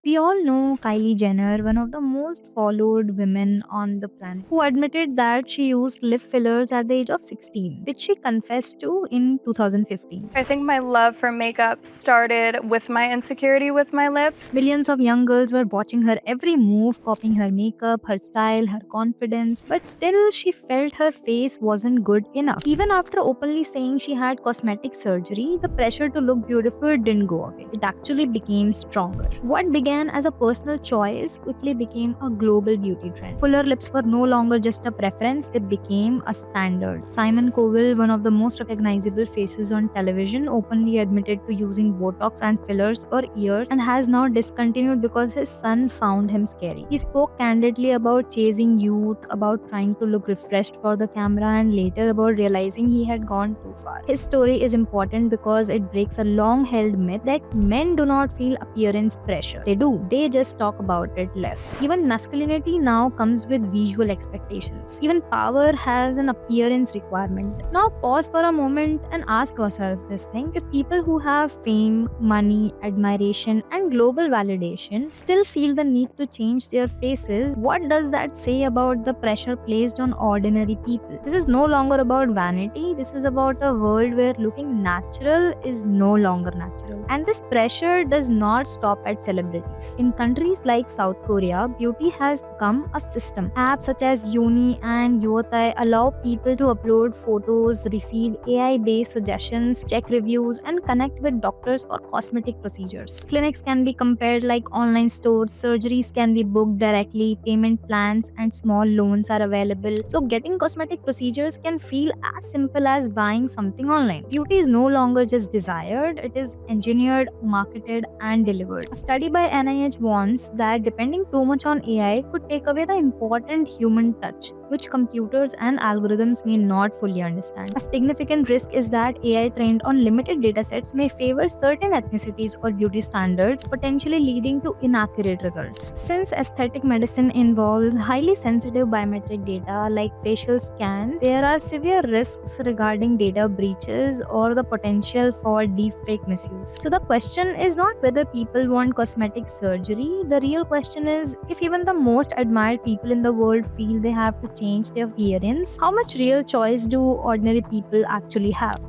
We all know Kylie Jenner, one of the most followed women on the planet, who admitted that she used lip fillers at the age of 16, which she confessed to in 2015. I think my love for makeup started with my insecurity with my lips. Millions of young girls were watching her every move, copying her makeup, her style, her confidence, but still she felt her face wasn't good enough. Even after openly saying she had cosmetic surgery, the pressure to look beautiful didn't go away. It actually became stronger. What began as a personal choice quickly became a global beauty trend. Fuller lips were no longer just a preference, they became a standard. Simon Cowell, one of the most recognizable faces on television, openly admitted to using Botox and fillers for years and has now discontinued because his son found him scary. He spoke candidly about chasing youth, about trying to look refreshed for the camera, and later about realizing he had gone too far. His story is important because it breaks a long held myth that men do not feel appearance pressure. They do, they just talk about it less. Even masculinity now comes with visual expectations. Even power has an appearance requirement. Now, pause for a moment and ask yourselves this thing: if people who have fame, money, admiration, and global validation still feel the need to change their faces, what does that say about the pressure placed on ordinary people? This is no longer about vanity, this is about a world where looking natural is no longer natural. And this pressure does not stop at celebrities. In countries like South Korea, beauty has become a system. Apps such as Uni and Yotai allow people to upload photos, receive AI based suggestions, check reviews, and connect with doctors for cosmetic procedures. Clinics can be compared like online stores, surgeries can be booked directly, payment plans and small loans are available. So, getting cosmetic procedures can feel as simple as buying something online. Beauty is no longer just desired, it is engineered, marketed, and delivered. A study by NIH warns that depending too much on AI could take away the important human touch, which computers and algorithms may not fully understand. A significant risk is that AI trained on limited datasets may favor certain ethnicities or beauty standards, potentially leading to inaccurate results. Since aesthetic medicine involves highly sensitive biometric data like facial scans, there are severe risks regarding data breaches or the potential for deepfake misuse. So the question is not whether people want cosmetic surgery, the real question is if even the most admired people in the world feel they have to change their appearance, how much real choice do ordinary people actually have?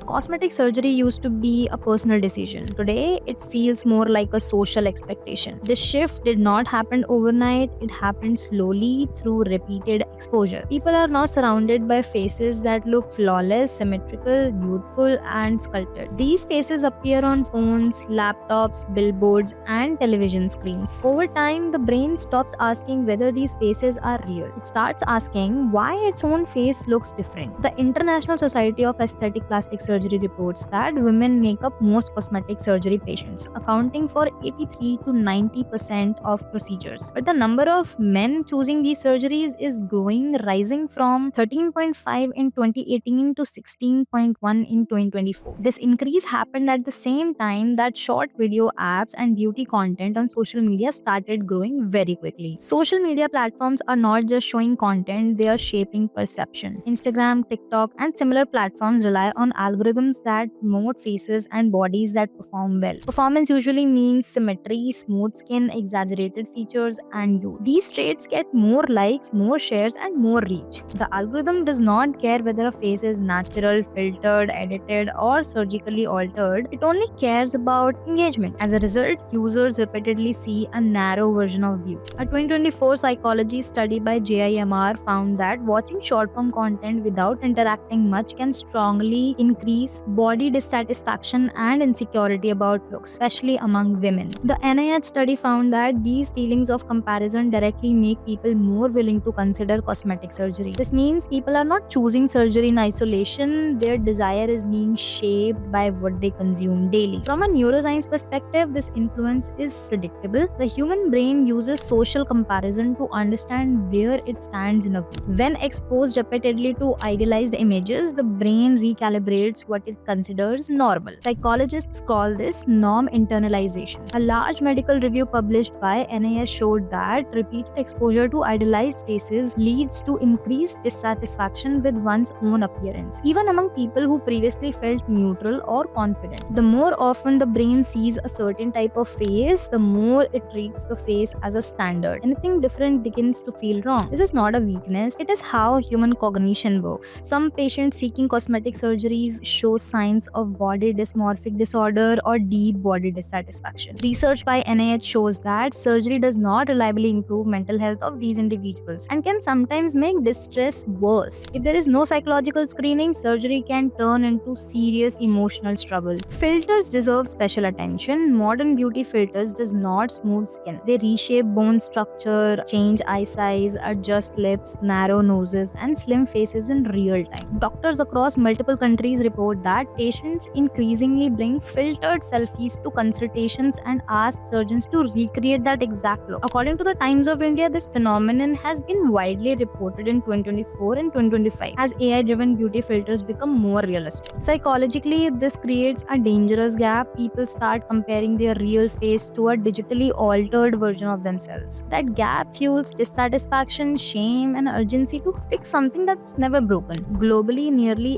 Cosmetic surgery used to be a personal decision. Today, it feels more like a social expectation. This shift did not happen overnight, it happened slowly through repeated exposure. People are now surrounded by faces that look flawless, symmetrical, youthful, and sculpted. These faces appear on phones, laptops, billboards, and television screens. Over time, the brain stops asking whether these faces are real. It starts asking why its own face looks different. The International Society of Aesthetic Plastic Surgery reports that women make up most cosmetic surgery patients, accounting for 83 to 90% of procedures. But the number of men choosing these surgeries is growing, rising from 13.5 in 2018 to 16.1 in 2024. This increase happened at the same time that short video apps and beauty content on social media started growing very quickly. Social media platforms are not just showing content, they are shaping perception. Instagram, TikTok, and similar platforms rely on algorithms that promote faces and bodies that perform well. Performance usually means symmetry, smooth skin, exaggerated features, and youth. These traits get more likes, more shares, and more reach. The algorithm does not care whether a face is natural, filtered, edited, or surgically altered. It only cares about engagement. As a result, users repeatedly see a narrow version of beauty. A 2024 psychology study by JIMR found that watching short form content without interacting much can strongly increase body dissatisfaction and insecurity about looks, especially among women. The NIH study found that these feelings of comparison directly make people more willing to consider cosmetic surgery. This means people are not choosing surgery in isolation, their desire is being shaped by what they consume daily. From a neuroscience perspective, this influence is predictable. The human brain uses social comparison to understand where it stands in a group. When exposed repeatedly to idealized images, the brain recalibrates what it considers normal. Psychologists call this norm internalization. A large medical review published by NIS showed that repeated exposure to idealized faces leads to increased dissatisfaction with one's own appearance, even among people who previously felt neutral or confident. The more often the brain sees a certain type of face, the more it treats the face as a standard. Anything different begins to feel wrong. This is not a weakness, it is how human cognition works. Some patients seeking cosmetic surgeries show signs of body dysmorphic disorder or deep body dissatisfaction. Research by NIH shows that surgery does not reliably improve mental health of these individuals and can sometimes make distress worse. If there is no psychological screening, surgery can turn into serious emotional struggle. Filters deserve special attention. Modern beauty filters does not smooth skin. They reshape bone structure, change eye size, adjust lips, narrow noses, and slim faces in real time. Doctors across multiple countries report that patients increasingly bring filtered selfies to consultations and ask surgeons to recreate that exact look. According to the Times of India, this phenomenon has been widely reported in 2024 and 2025 as AI-driven beauty filters become more realistic. Psychologically, this creates a dangerous gap. People start comparing their real face to a digitally altered version of themselves. That gap fuels dissatisfaction, shame, and urgency to fix something that's never broken. Globally, nearly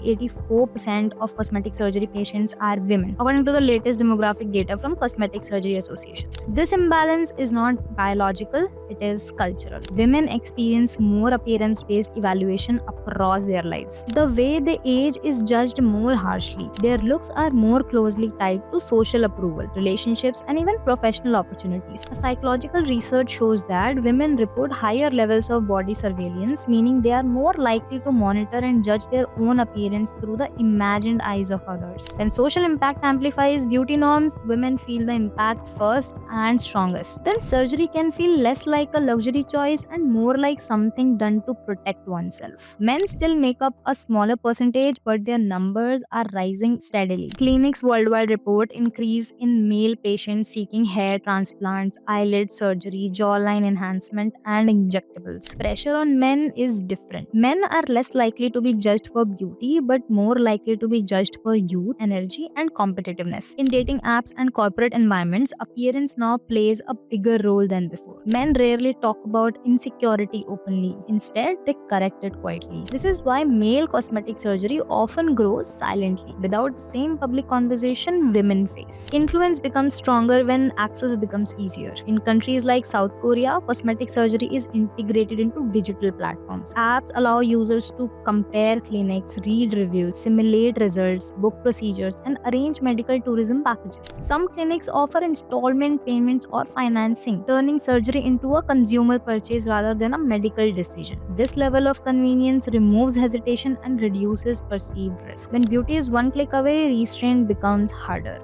84% of cosmetic surgery patients are women, according to the latest demographic data from Cosmetic Surgery Associations. This imbalance is not biological, it is cultural. Women experience more appearance-based evaluation across their lives. The way they age is judged more harshly. Their looks are more closely tied to social approval, relationships, and even professional opportunities. A psychological research shows that women report higher levels of body surveillance, meaning they are more likely to monitor and judge their own appearance through the imagined eyes of others. When social impact amplifies beauty norms, women feel the impact first and strongest. Then surgery can feel less like a luxury choice and more like something done to protect oneself. Men still make up a smaller percentage, but their numbers are rising steadily. Clinics worldwide report increase in male patients seeking hair transplants, eyelid surgery, jawline enhancement, and injectables. Pressure on men is different. Men are less likely to be judged for beauty, but more likely to be judged for youth, energy, and competitiveness. In dating apps and corporate environments, appearance now plays a bigger role than before. Men rarely talk about insecurity openly. Instead, they correct it quietly. This is why male cosmetic surgery often grows silently, without the same public conversation women face. Influence becomes stronger when access becomes easier. In countries like South Korea, cosmetic surgery is integrated into digital platforms. Apps allow users to compare clinics, read reviews, simulate results, book procedures, and arrange medical tourism packages. Some clinics offer installment payments or financing, turning surgery into a consumer purchase rather than a medical decision. This level of convenience removes hesitation and reduces perceived risk. When beauty is one click away, restraint becomes harder.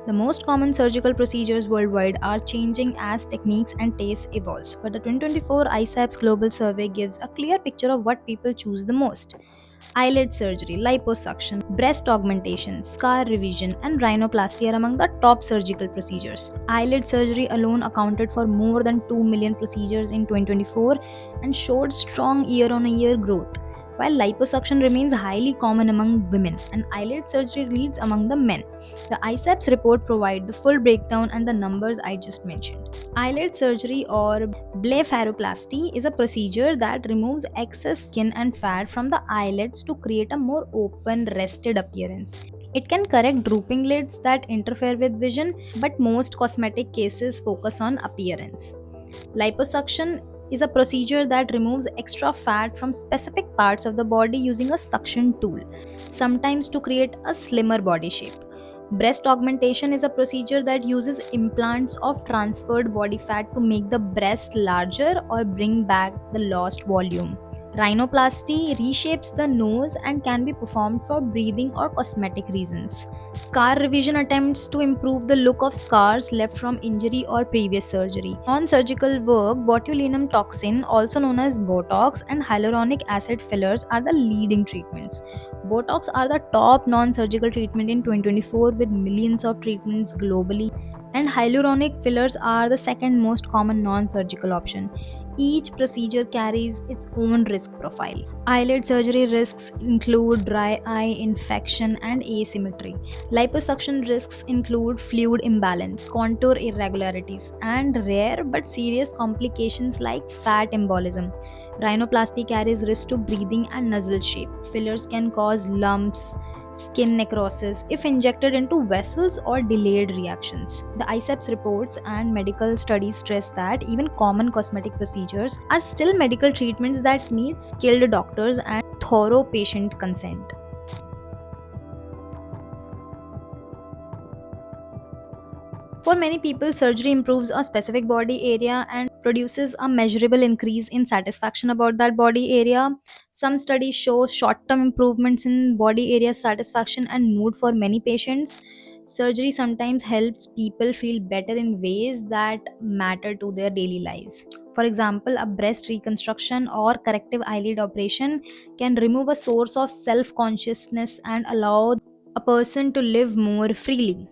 The most common surgical procedures worldwide are changing as techniques and tastes evolve, but the 2024 ISAPS Global Survey gives a clear picture of what people choose the most. Eyelid surgery, liposuction, breast augmentation, scar revision, and rhinoplasty are among the top surgical procedures. Eyelid surgery alone accounted for more than 2 million procedures in 2024 and showed strong year-on-year growth. While liposuction remains highly common among women and eyelid surgery leads among the men, the ISAPS report provides the full breakdown and the numbers I just mentioned. Eyelid surgery or blepharoplasty is a procedure that removes excess skin and fat from the eyelids to create a more open, rested appearance. It can correct drooping lids that interfere with vision, but most cosmetic cases focus on appearance. Liposuction is a procedure that removes extra fat from specific parts of the body using a suction tool, sometimes to create a slimmer body shape. Breast augmentation is a procedure that uses implants of transferred body fat to make the breast larger or bring back the lost volume. Rhinoplasty reshapes the nose and can be performed for breathing or cosmetic reasons. Scar revision attempts to improve the look of scars left from injury or previous surgery. Non-surgical work, botulinum toxin, also known as Botox, and hyaluronic acid fillers are the leading treatments. Botox are the top non-surgical treatment in 2024 with millions of treatments globally, and hyaluronic fillers are the second most common non-surgical option. Each procedure carries its own risk profile. Eyelid surgery risks include dry eye infection and asymmetry. Liposuction risks include fluid imbalance, contour irregularities, and rare but serious complications like fat embolism. Rhinoplasty carries risk to breathing and nasal shape. Fillers can cause lumps, skin necrosis if injected into vessels or delayed reactions. The ICEPS reports and medical studies stress that even common cosmetic procedures are still medical treatments that need skilled doctors and thorough patient consent. For many people, surgery improves a specific body area and produces a measurable increase in satisfaction about that body area. Some studies show short term improvements in body area satisfaction and mood for many patients. Surgery sometimes helps people feel better in ways that matter to their daily lives. For example, a breast reconstruction or corrective eyelid operation can remove a source of self consciousness and allow a person to live more freely.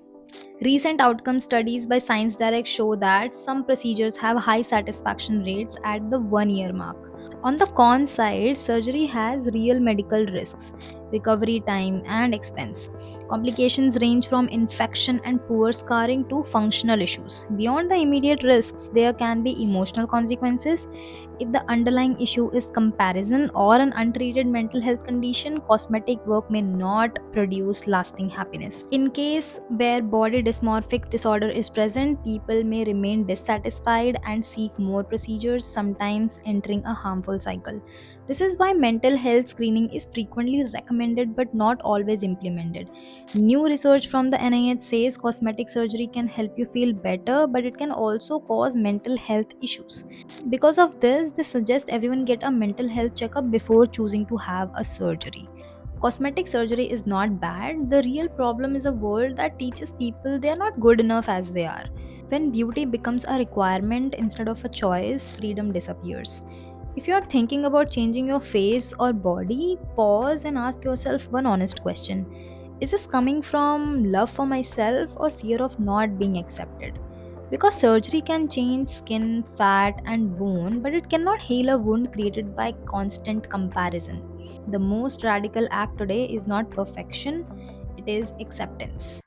Recent outcome studies by Science Direct show that some procedures have high satisfaction rates at the 1 year mark. On the con side, surgery has real medical risks, recovery time, and expense. Complications range from infection and poor scarring to functional issues. Beyond the immediate risks, there can be emotional consequences. If the underlying issue is comparison or an untreated mental health condition, cosmetic work may not produce lasting happiness. In case where body dysmorphic disorder is present, people may remain dissatisfied and seek more procedures, sometimes entering a harmful cycle. This is why mental health screening is frequently recommended but not always implemented. New research from the NIH says cosmetic surgery can help you feel better, but it can also cause mental health issues. Because of this, they suggest everyone get a mental health checkup before choosing to have a surgery. Cosmetic surgery is not bad. The real problem is a world that teaches people they are not good enough as they are. When beauty becomes a requirement instead of a choice, freedom disappears. If you are thinking about changing your face or body, pause and ask yourself one honest question. Is this coming from love for myself or fear of not being accepted? Because surgery can change skin, fat, and bone, but it cannot heal a wound created by constant comparison. The most radical act today is not perfection, it is acceptance.